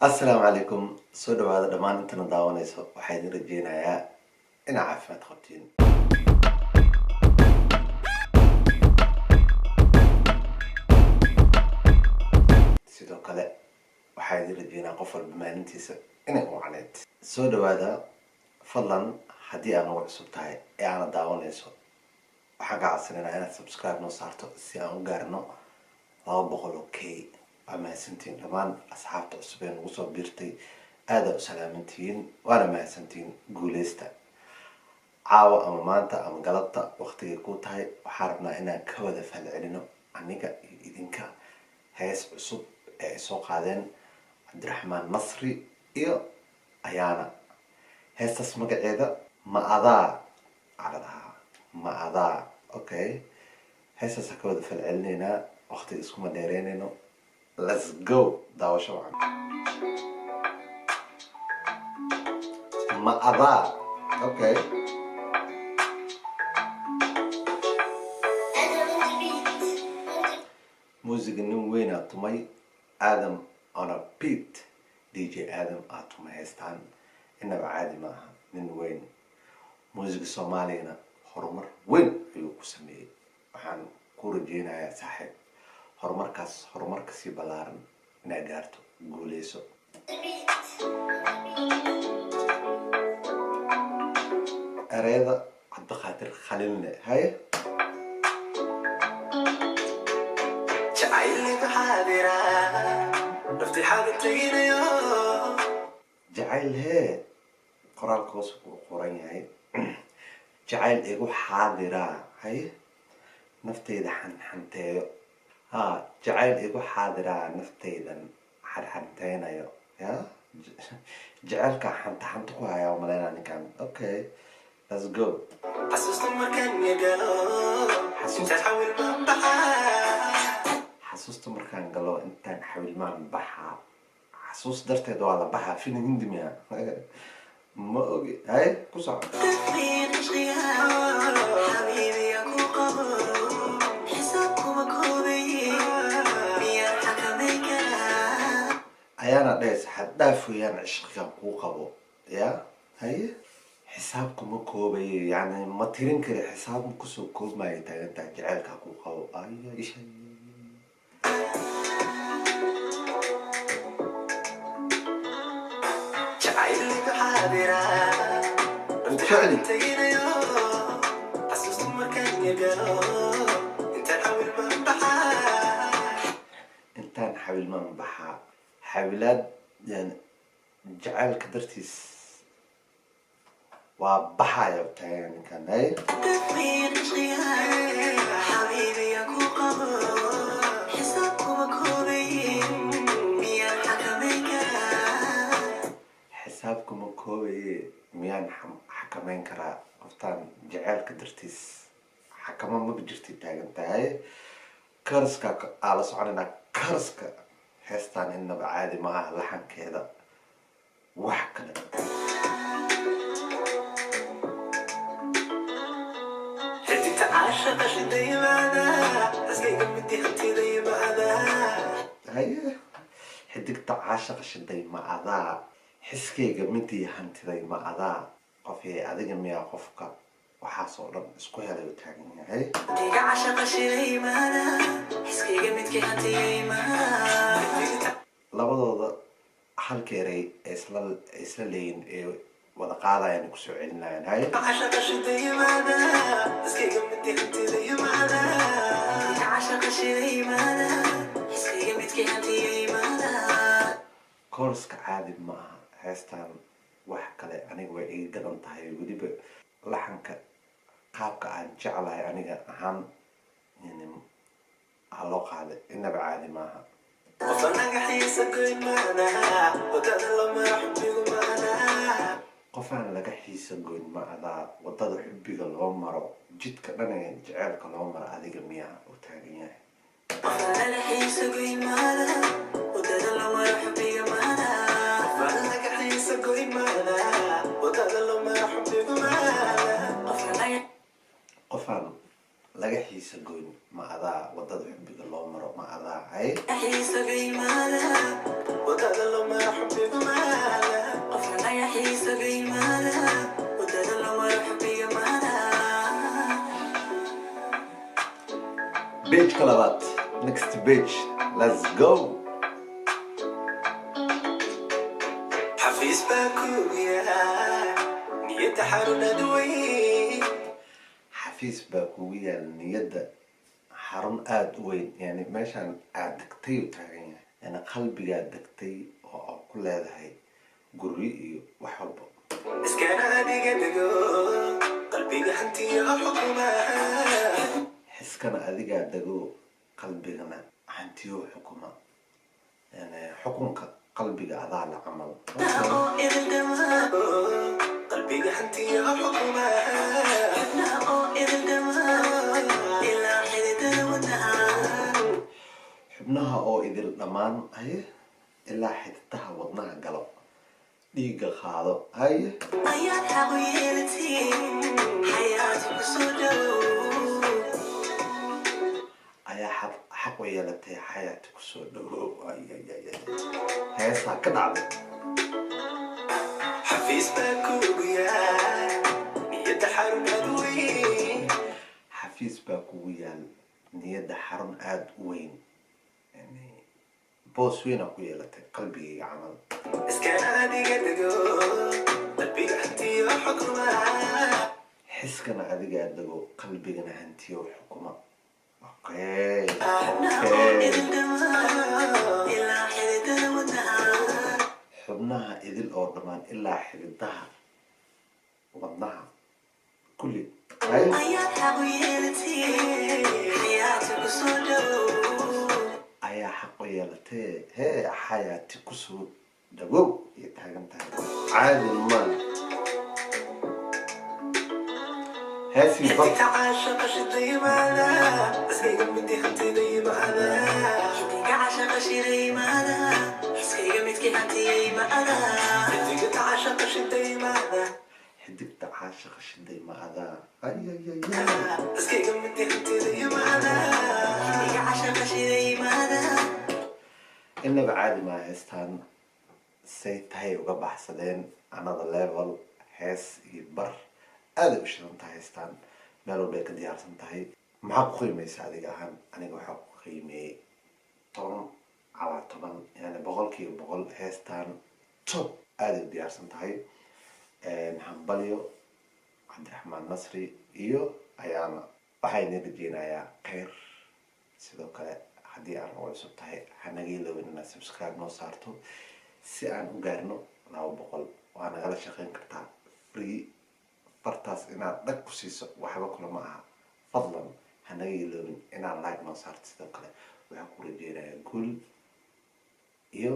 السلام عليكم سودو هذا دمان انت نداونيسو waxaan rajeynayaa in caafimaad qabtiin sidoo kale waxaan rajeynaa qof walba maalintiisa inay u caleed soo dhawaada fadlan haddii aad nagu cusub tahay ee aad daawanayso waxaan ka codsanaynaa inaad subscribe noo saarto si aan u gaarno 200k mahadsantiin dhammaan asxaabta cusub ee nagu soo biirtay aada u salaamantihiin waana mahadsantiin guuleysta caawa ama maanta ama galabta waqtigay ku tahay waxaan rabnaa inaan ka wada falcelino aniga iyo idinka hees cusub ee ay soo qaadeen cabdiraxmaan nasri iyo ayaana heestaas magaceeda ma adaa caladaha ma adaa okay heestaas ka wada falcelinaynaa waqtiga iskuma dheereynayno let's go daawasho wacan ma adaa okay musiga nin weyn aa tumay Adam on a beat DJ Adam aa tumay heestaan inaba caadi maaha nin weyn musiga soomaaliyana horumar weyn ayuu ku sameeyey waxaan ku rajeynayaa saaxiib horumarkaas horumarka si balaaran inay gaarto guuleyso ereyada cabdiqaadir khaliilne haye jacayl hee qoraalka hoos ku qoran yahay jacayl igu xaadiraa haye nafteyda xanxanteeyo ها جعل إيقو حاضرة نفتيدا حنتينايو يا جعلك حنتكو هاي ومالينا نكان اوكي let's go حسوس تمركان يقالو انت نحاول ما نبحا حسوس تمركان قالو انت نحاول ما نبحا حسوس درتي دو على بحا فين هندميا ما اوكي هاي كوسع حبيبي يا كوكو ayaana dhees xad dhaaf weeyaan cishqigan kuu qabo ya haye xisaabku ma koobayo yani ma tirin kari xisaab ma kusoo koobmaayo taagantaa jaceylka kuu qabo aya isha jacaylka xaadira وفعلي حسست مركان يقالو انت نحاول ما نبحا انت نحاول ما نبحا حاولات يعني جعل كدرتيس وبحايا يعني كان هاي حبيبي يا كوكو حسابكم كوبي ميان حكمينك حسابكم كوبي ميان حكمين كرا افتان جعل كدرتيس حكمان ما بجرتي تاغنتا هاي كرسكا على سعرنا كرسكا heestaan inaba caadi ma aha laxankeeda wax kale حديت عاشق شدي معنا أسقيك بدي هنتي معنا هيا حديت عاشق شدي معنا حسكيك بدي هنتي معنا قفي أديك ميا قفك وحاصل اسكو هذا بتاعنا هاي حديت عاشق شدي معنا حسكيك بدي هنتي معنا labadooda halka eray isla leeyin ee wada qaadayaan ku soo celinayaan hay عاشق شدي معنا اسكيك بدي هنتي معنا عاشق شدي معنا اسكيك بدي هنتي معنا كورسك عادي ما heestaan wax kale aniga way iga gadan tahay waliba laxanka qaabka aan jeclahay aniga ahaan yani loo qaaday inaba caadi maaha qofaan laga xiisa goyn ma adaa wadada xubbiga loo maro jidka dhanaga jaceylka loo maro adiga miyaa u taagan yahay qofaan laga xiisa goyn ma adaa wadada xubbiga loo maro ma adaa hay xiisa goyn ma adaa wadada loo maro بيج كلابات next page let's go حفيز باكويا نية حارنا دوي حفيز باكويا نية حرم آد وين يعني ماشان آدكتي وتاغين يعني قلبي آدكتي وكل هذا هاي قريئي وحبه بس كان عادي قدقو قلبي حنتي يا حكومة حس كان عادي قدقو قلبي حنتي يا حكومة يعني حكمك قلبي أعضاء العمل قلبي حنتي يا حكومة حبناها أو إذا الأمان هي إلا حدتها وضناها قلب ديقة خاضو هاي أيات حويلتي حياتي بسودو أيا حويلتي حياتي بسودو هاي ساكن عبد حفيز باكويا نية حرم أدوين حفيز باكويا نية حرم أدوين يعني بوس وين أكويا لتي قلبي عمل بس كان عادي قدقو قلبي هنتي وحكومة حس كان عادي قدقو قلبي هنتي وحكومة اوكي حبناها إذ الأوردمان إلا حددها وضناها كل أيات حويلتي حياتي كسودو أيا حويلتي هي حياتي كسودو دقو يتهاجمتها عادي المال هاسي بطل تعاشق شدي معنا بس كي قمتي حنتي دي معنا حديك عاشق شدي معنا بس كي قمتي حنتي معنا حديك تعاشق شدي معنا حديك تعاشق شدي معنا أي بس كي قمتي حنتي دي معنا حديك عاشق شدي معنا إنه بعادي ما هستان سيت هاي وقبح سدين another level هاس يبر هذا وش أنت هايستان مالو بيك ديار سنتهي محق قيمة سعدي جاهن أنا محق قيمة طبعا على طبعا يعني بقول كي بقول هايستان توب هذا ديار سنتهي نحبليو عبد الرحمن نصري إيو أيانا waxay naga jeenayaa kheyr sidoo kale haddii aan uga subtahay hanaga ilowin inaad subscribe noo saarto si aan u gaarno 200 waa nagala shaqeyn kartaa free fartaas inaad dhag ku siiso waxba kula ma aha fadlan hanaga ilowin inaad like noo saarto sidoo kale waxaan ku rajeynayaa guul iyo